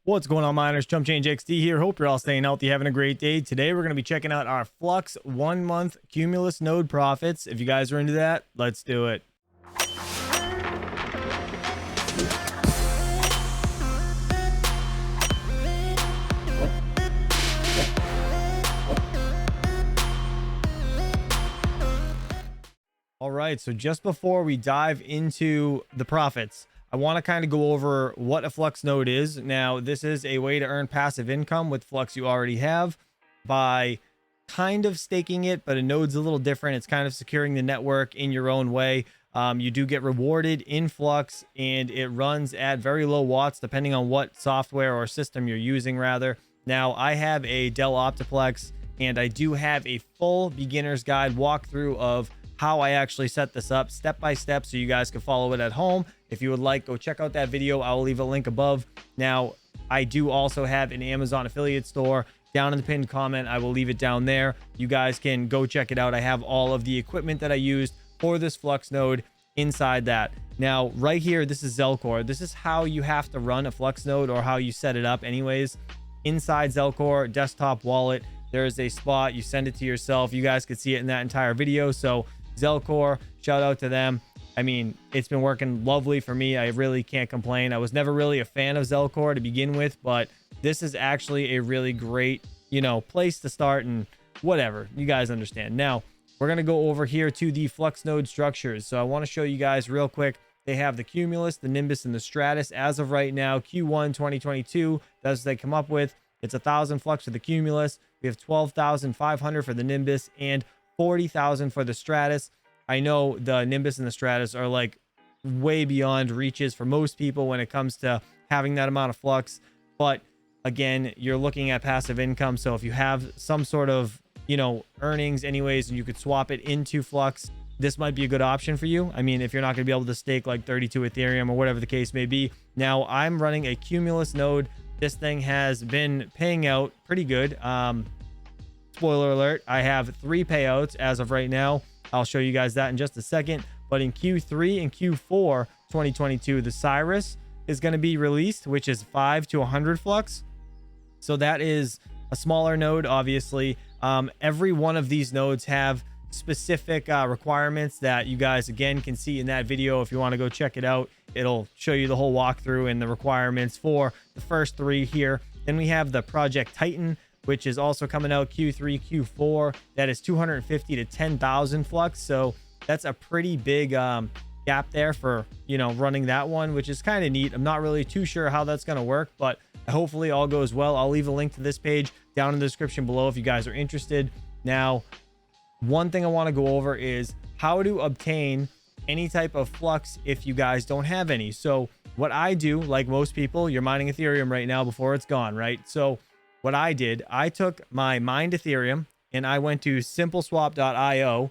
What's going on, miners? Chump Change XD here. Hope you're all staying healthy, having a great day. Today we're going to be checking out our Flux 1 month Cumulus Node profits. If you guys are into that, let's do it. All right, so just before we dive into the profits, I want to kind of go over what a Flux node is. Now, this is a way to earn passive income with Flux you already have by kind of staking it, but a node's a little different. It's kind of securing the network in your own way. You do get rewarded in Flux, and it runs at very low watts depending on what software or system you're using, rather. Now, I have a Dell Optiplex, and I do have a full beginner's guide walkthrough of how I actually set this up step by step so you guys can follow it at home. If you would like, go check out that video. I will leave a link above. Now, I do also have an Amazon affiliate store down in the pinned comment. I will leave it down there. You guys can go check it out. I have all of the equipment that I used for this Flux node inside that. Now, right here, this is Zelcore. This is how you have to run a Flux node, or how you set it up anyways. Inside Zelcore desktop wallet, there is a spot. You send it to yourself. You guys could see it in that entire video. So Zelcore, shout out to them. I mean, it's been working lovely for me. I really can't complain. I was never really a fan of Zelcore to begin with, but this is actually a really great, place to start, and whatever. You guys understand. Now, we're going to go over here to the Flux node structures. So I want to show you guys real quick. They have the Cumulus, the Nimbus, and the Stratus. As of right now, Q1 2022, that's what they come up with. It's 1,000 Flux for the Cumulus. We have 12,500 for the Nimbus and 40,000 for the Stratus. I know the Nimbus and the Stratus are like way beyond reaches for most people when it comes to having that amount of Flux. But again, you're looking at passive income. So if you have some sort of, earnings anyways, and you could swap it into Flux, this might be a good option for you. I mean, if you're not going to be able to stake like 32 Ethereum or whatever the case may be. Now, I'm running a Cumulus node. This thing has been paying out pretty good. Spoiler alert, I have 3 payouts as of right now. I'll show you guys that in just a second. But in Q3 and Q4 2022, the Cyrus is going to be released, which is 5 to 100 Flux. So that is a smaller node, obviously. Every one of these nodes have specific requirements that you guys, again, can see in that video. If you want to go check it out, it'll show you the whole walkthrough and the requirements for the first 3 here. Then we have the Project Titan, which is also coming out Q3, Q4. That is 250 to 10,000 Flux. So that's a pretty big gap there for, running that one, which is kind of neat. I'm not really too sure how that's going to work, but hopefully all goes well. I'll leave a link to this page down in the description below if you guys are interested. Now, one thing I want to go over is how to obtain any type of Flux if you guys don't have any. So what I do, like most people, you're mining Ethereum right now before it's gone, right? So what I did, I took my mined Ethereum and I went to simpleswap.io,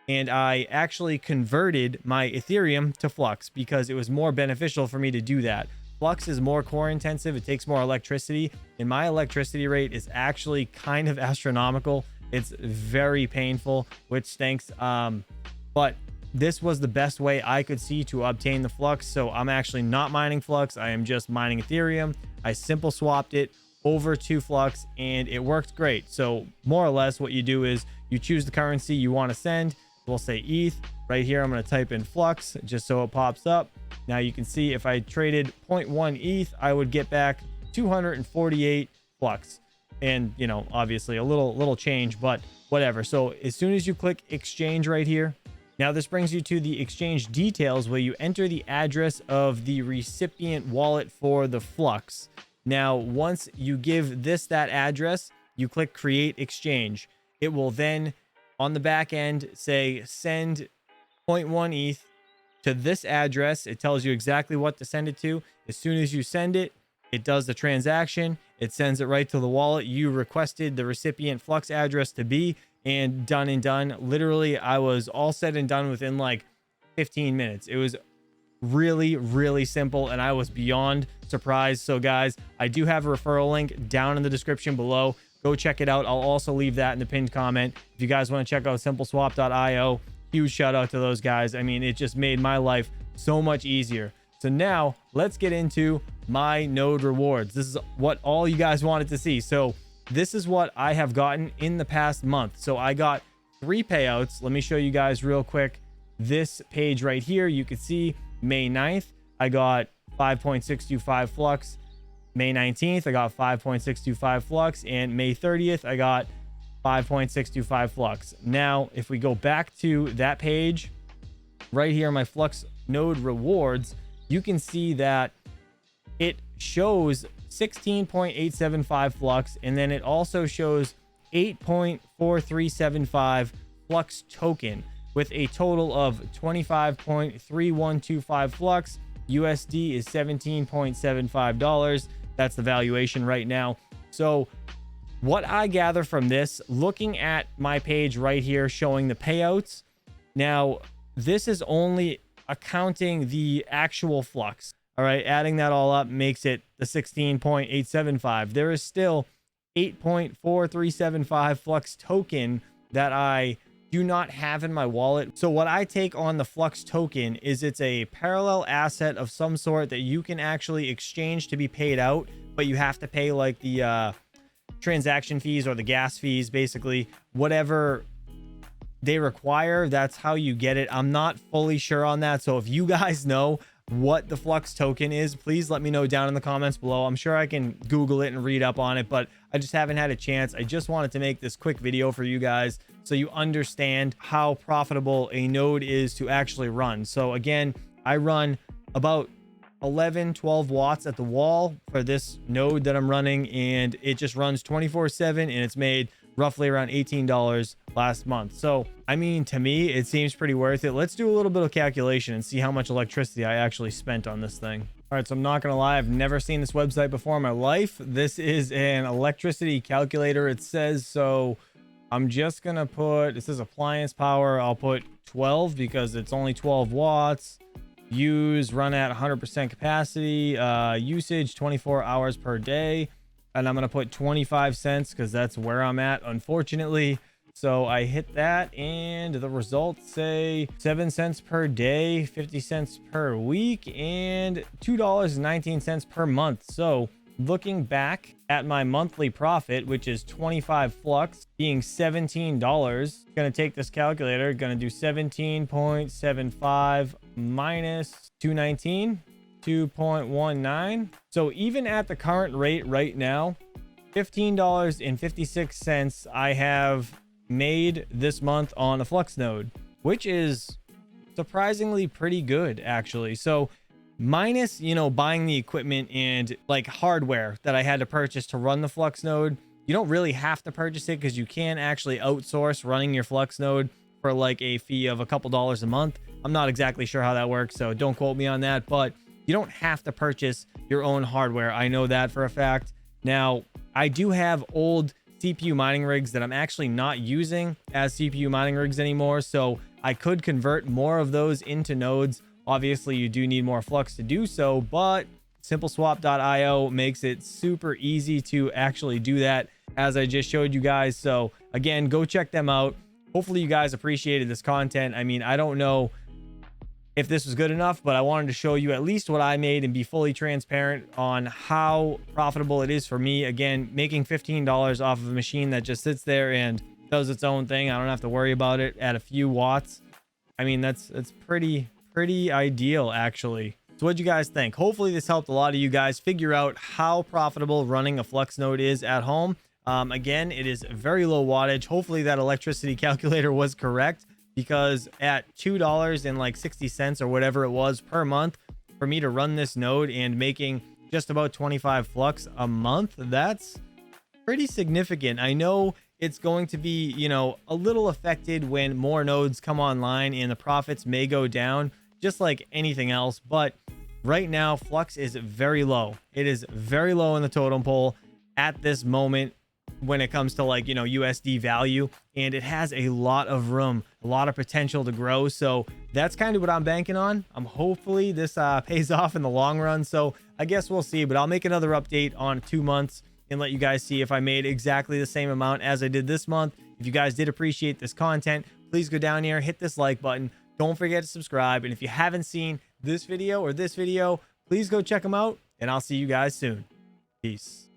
and I actually converted my Ethereum to Flux because it was more beneficial for me to do that. Flux is more core intensive. It takes more electricity, and my electricity rate is actually kind of astronomical. It's very painful, which stinks. But this was the best way I could see to obtain the Flux. So I'm actually not mining Flux. I am just mining Ethereum. I simple swapped it over to Flux, and it worked great. So more or less what you do is you choose the currency you want to send. We'll say ETH. Right here, I'm going to type in Flux just so it pops up. Now you can see if I traded 0.1 ETH, I would get back 248 Flux. And, obviously a little change, but whatever. So as soon as you click exchange right here, now this brings you to the exchange details where you enter the address of the recipient wallet for the Flux. Now, once you give that address, you click create exchange. It will then on the back end say send 0.1 ETH to this address. It tells you exactly what to send it to. As soon as you send it, it does the transaction. It sends it right to the wallet you requested the recipient Flux address to be, and done and done. Literally, I was all said and done within like 15 minutes. It was really, really simple, and I was beyond surprised. So guys, I do have a referral link down in the description below. Go check it out. I'll also leave that in the pinned comment. If you guys want to check out simpleswap.io, huge shout out to those guys. I mean, it just made my life so much easier. So now let's get into my node rewards. This is what all you guys wanted to see. So this is what I have gotten in the past month. So I got 3 payouts. Let me show you guys real quick. This page right here, you can see May 9th, I got 5.625 Flux. May 19th, I got 5.625 Flux. And May 30th, I got 5.625 Flux. Now, if we go back to that page right here, my Flux Node rewards, you can see that it shows 16.875 Flux, and then it also shows 8.4375 Flux token with a total of 25.3125 Flux. USD is $17.75. That's the valuation right now. So what I gather from this, looking at my page right here showing the payouts, now this is only accounting the actual Flux. All right, adding that all up makes it the 16.875. There is still 8.4375 Flux token that I do not have in my wallet. So what I take on the Flux token is it's a parallel asset of some sort that you can actually exchange to be paid out, but you have to pay like the transaction fees or the gas fees, basically whatever they require. That's how you get it. I'm not fully sure on that. So if you guys know what the Flux token is, please let me know down in the comments below. I'm sure I can Google it and read up on it, but I just haven't had a chance. I just wanted to make this quick video for you guys so you understand how profitable a node is to actually run. So again, I run about 11-12 watts at the wall for this node that I'm running, and it just runs 24/7, and it's made roughly around $18 last month. So I mean, to me it seems pretty worth it. Let's do a little bit of calculation and see how much electricity I actually spent on this thing. All right, so I'm not gonna lie, I've never seen this website before in my life. This is an electricity calculator, it says. So I'm just gonna put, it says appliance power, I'll put 12 because it's only 12 watts. Run at 100% capacity, usage 24 hours per day, and I'm gonna put 25 cents because that's where I'm at, unfortunately. So I hit that, and the results say 7 cents per day, 50 cents per week, and $2.19 per month. So looking back at my monthly profit, which is 25 Flux being $17, gonna take this calculator, gonna do 17.75 minus 219, 2.19. So even at the current rate right now, $15.56 I have made this month on a Flux node, which is surprisingly pretty good, actually. So minus, you know, buying the equipment and like hardware that I had to purchase to run the Flux node, you don't really have to purchase it because you can actually outsource running your Flux node for like a fee of a couple dollars a month. I'm not exactly sure how that works, so don't quote me on that, but you don't have to purchase your own hardware. I know that for a fact. Now, I do have old CPU mining rigs that I'm actually not using as CPU mining rigs anymore, so I could convert more of those into nodes. Obviously, you do need more Flux to do so, but simpleswap.io makes it super easy to actually do that, as I just showed you guys. So again, go check them out. Hopefully you guys appreciated this content. I mean, I don't know if this was good enough, but I wanted to show you at least what I made and be fully transparent on how profitable it is for me. Again, making $15 off of a machine that just sits there and does its own thing. I don't have to worry about it at a few watts. I mean, that's pretty ideal, actually. So what'd you guys think? Hopefully this helped a lot of you guys figure out how profitable running a Flux node is at home. Again, it is very low wattage. Hopefully that electricity calculator was correct, because at $2.60 or whatever it was per month for me to run this node and making just about 25 Flux a month, that's pretty significant. I know it's going to be, you know, a little affected when more nodes come online and the profits may go down, just like anything else. But right now, Flux is very low. It is very low in the totem pole at this moment when it comes to, like, you know, USD value, and it has a lot of room, a lot of potential to grow. So that's kind of what I'm banking on. Hopefully this pays off in the long run. So I guess we'll see, but I'll make another update on 2 months and let you guys see if I made exactly the same amount as I did this month. If you guys did appreciate this content, please go down here, hit this like button. Don't forget to subscribe. And if you haven't seen this video or this video, please go check them out. and I'll see you guys soon. Peace.